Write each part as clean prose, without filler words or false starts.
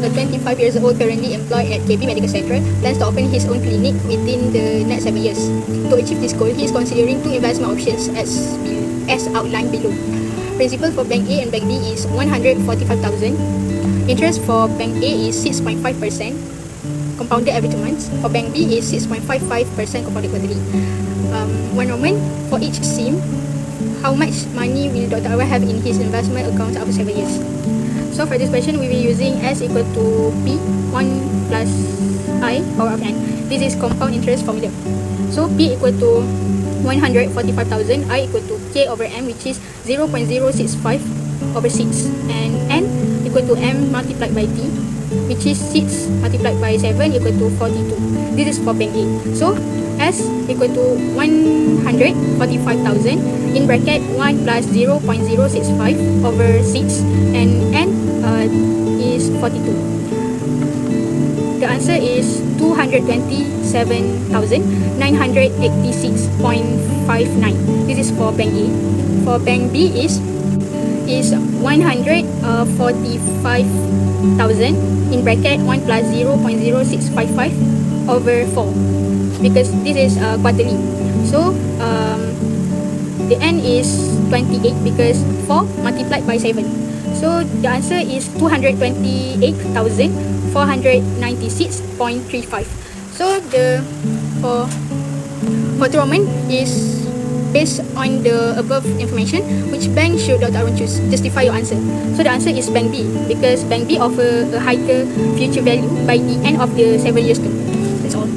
a 25 years old currently employed at KB Medical Central, plans to open his own clinic within the next 7 years. To achieve this goal, he is considering two investment options as outlined below. Principal for Bank A and Bank B is 145,000. Interest for Bank A is 6.5%, compounded every 2 months. For Bank B is 6.55% compounded quarterly. One moment, for each SIM, how much money will Dr. Awal have in his investment accounts after 7 years? So for this question, we will be using S equal to P, 1 plus I power of n. This is compound interest formula. So P equal to 145,000, I equal to K over M, which is 0.065 over 6. And N equal to M multiplied by T, which is 6 multiplied by 7 equal to 42. This is for Bank A. So S equal to 145,000 in bracket 1 plus 0.065 over 6, and N is 42. The answer is 227,986.59. This is for Bank A. For Bank B is 145,000 in bracket 1 plus 0.0655 over 4, because this is quarterly. So the N is 28 because 4 multiplied by 7. So the answer is 228,496.35. So for Roman is based on the above information. Which bank should Dr. Arun choose? Justify your answer. So the answer is Bank B, because Bank B offer a higher future value by the end of the 7 years term. That's all.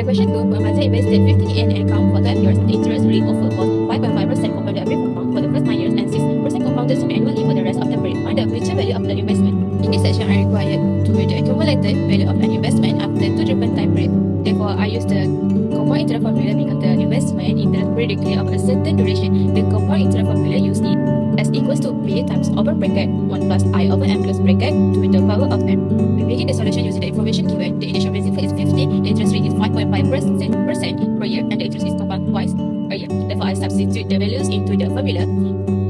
Question 2. Mother invested 50 in an account for 10 years. The interest rate offered was 5.5% compounded every month for the first 9 years and 6% compounded semi-annually for the rest of the period. Find the future value of the investment. In this section, I required to weigh the accumulated value of an investment after 2 different time periods. Therefore, I used the compound interest formula because the investment interest period declared of a certain duration. The compound interest formula used is S equals to P times open bracket 1 plus I over M close bracket to the power of M. We begin the solution using the information given. The initial principal is 50, the interest rate is 5.5% per year, and the interest is compound twice per year. Therefore, I substitute the values into the formula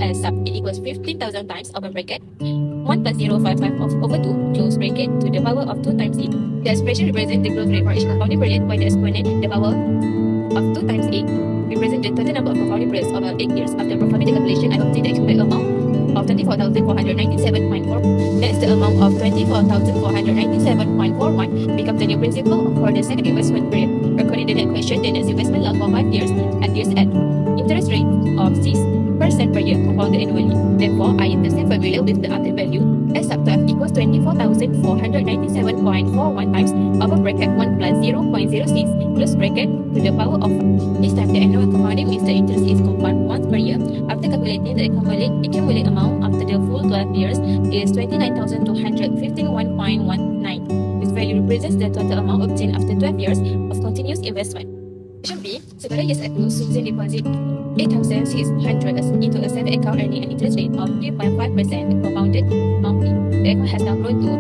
as sub it equals 15,000 times open bracket 1 plus 0.55 over 2 close bracket to the power of 2 times 8. The expression represents the growth rate for each compounding period, while the exponent, the power of 2 times 8, represents the total number of compounding periods over 8 years. After performing the calculation, I obtained the accumulated amount of 24,497.4. Next, the amount of 24,497.41 becomes the new principal for the second investment period. According to the equation, the next investment lasts for 5 years at years at interest rate of 6% per year compounded annually. Therefore, I intercept formula with the updated value S sub 12 equals 24,497.41 times over bracket 1 plus 0.06 close bracket to the power of 4. This time, the annual compounding means the interest is compound once per year. After calculating the accumulated amount after the full 12 years is 29,251.19. This value represents the total amount obtained after 12 years of continuous investment. Question B. Several years ago, Susan deposited 8,600 into a savings account earning an interest rate of 3.5% compounded monthly. The account has now grown to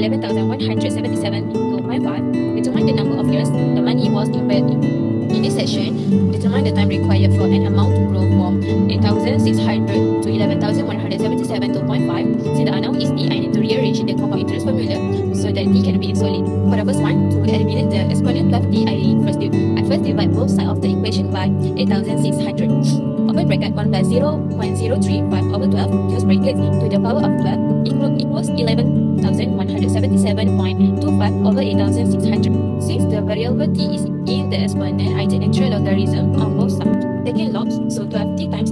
11,177.5. Determine the number of years the money was invested. In this section, determine the time required for an amount to grow from 8,600 to 11,177.5. Since the unknown is D, I need to rearrange the compound interest formula so that D can be solid. For the first one, to eliminate the exponent plus D, I first divide both sides of the equation by 8,600. Open bracket 1 plus 0.035 over 12 close bracket to the power of 12 equals 11,177.25 over 8,600. Since the variable T is in the exponent, I take natural logarithm on both sides. Taking logs, so 12T times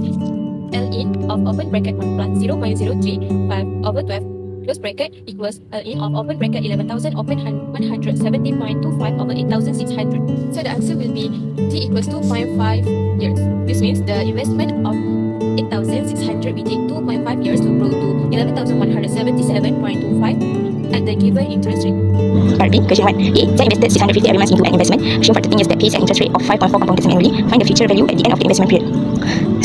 L in of open bracket 1 plus 0.035 over 12 close bracket equals L in of open bracket 11,000 open 170.25 over 8,600. So the answer will be T equals 2.5 years. This means the investment of 8,600 will take 2.5 years to grow to 11,177.25 at the given interest rate. Part B, question 1. A. Saya invested 650 every month into an investment. Assume for 13 years that pays an interest rate of 5.4 compounded semi-annually. Find the future value at the end of the investment period.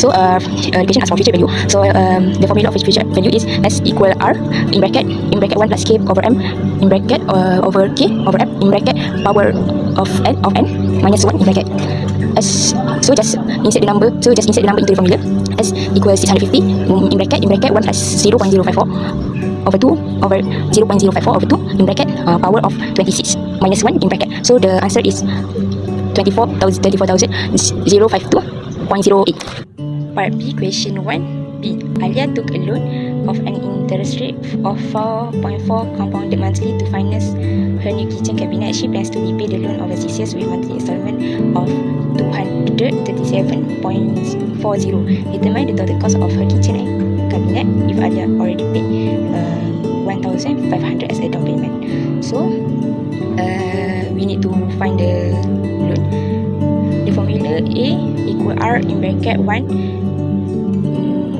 So, the question asks for future value. So, the formula of future value is S equal R in bracket 1 plus K over M in bracket over K over M in bracket power of N minus 1 in bracket. So just insert the number into the formula. S equals 650 in bracket 1 plus 0.054 over 2 over 0.054 over 2 in bracket power of 26 minus 1 in bracket. So the answer is 24,052.08. Part B, question 1B. Alia took a loan of an interest rate of 4.4 compounded monthly to finance her new kitchen cabinet. She plans to repay the loan over 6 years with monthly installment of 237.40. Determine the total cost of her kitchen and cabinet if Alia already paid 1,500 as a down payment. So we need to find the loan. The formula A equal R in bracket 1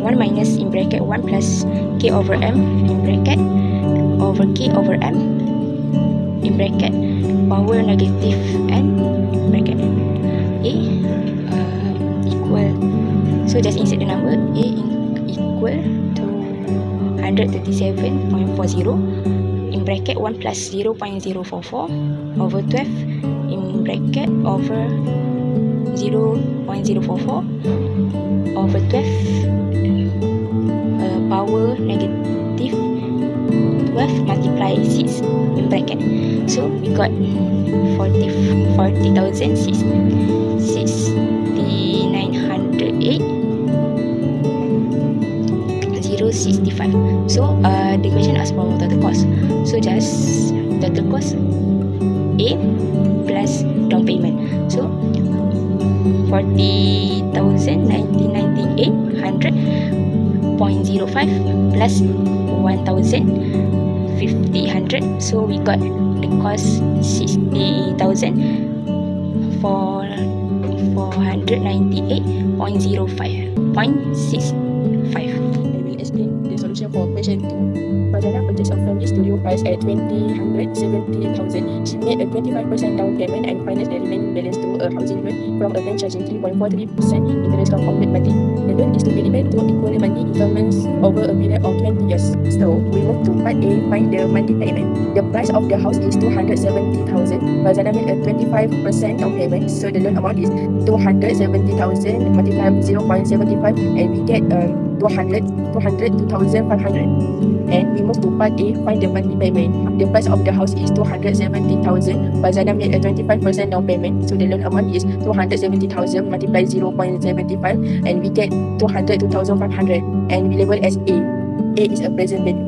minus in bracket 1 plus K over M in bracket over K over M in bracket power negative N in bracket A equal, so just insert the number A equal to 137.40 in bracket 1 plus 0.044 over 12 in bracket over 0.044 over 12 power negative 12 multiply 6 in bracket. So we got 40,065. So the question asks for total cost. So just total cost A plus down payment. So 40,998 100.05 plus 1,050. So we got the cost 60,498.05.65. I will explain the solution for question 2. Farzana purchased a family studio price at 170,000. She made a 25% down payment and financed the remaining balance to a housing loan from a bank charging 3.43% interest compounded monthly. The loan is to be repaid to equal monthly installments over a period of 20 years. So we move to part A, find the monthly payment. The price of the house is 270,000. Farzana made a 25% down payment, so the loan amount is 270,000 multiplied 0.75 and we get 2,500. And we move to part A, find the monthly payment. The price of the house is 270,000. Farzana made a 25% down payment, so the loan amount is 270,000 multiplied 0.75 and we get 202,500 and we label as A. A is a present value.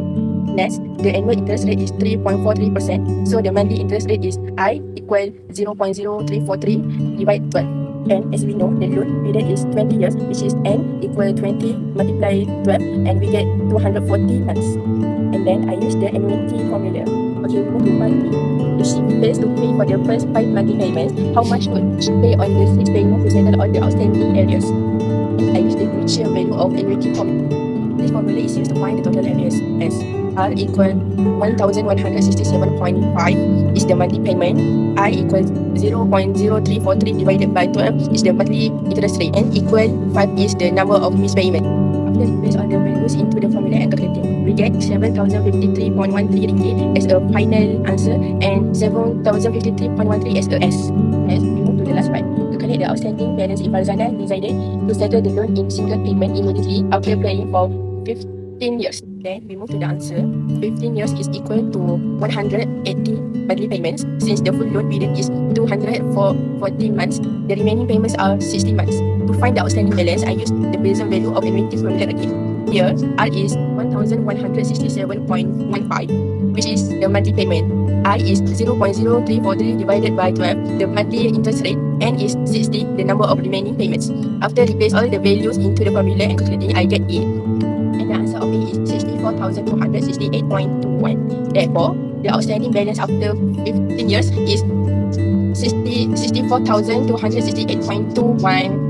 Next, the annual interest rate is 3.43%. So the monthly interest rate is I equal 0.0343 divided 12. And as we know, the loan period is 20 years, which is N equal 20 multiply 12, and we get 240 months. And then I use the annuity formula. Okay, we move to part B. If she fails to pay for the first 5 monthly payments, how much would she pay on the 6th payment to settle all the outstanding areas? And I use the future value of annuity formula. This formula is used to find the total areas as R equal 1,167.5 is the monthly payment. I equals 0.0343 divided by 12 is the monthly interest rate, and equal 5 is the number of missed payment. After we place all the values into the formula and calculating, we get 7,053.13 ringgit as a final answer and 7,053.13 as a S. Next, we move to the last part. Calculate the outstanding balance if Farzana decided to settle the loan in single payment immediately after paying for 15 years. Then we move to the answer. 15 years is equal to 180 monthly payments. Since the full loan period is 240 months, the remaining payments are 60 months. To find the outstanding balance, I use the present value of annuity formula again. Here, R is 1,167.15, which is the monthly payment. I is 0.0343 divided by 12, the monthly interest rate, and is 60, the number of remaining payments. After replace all the values into the formula and calculating, I get A. And the answer of A is 64,268.21. Therefore, the outstanding balance after 15 years is 64,268.21.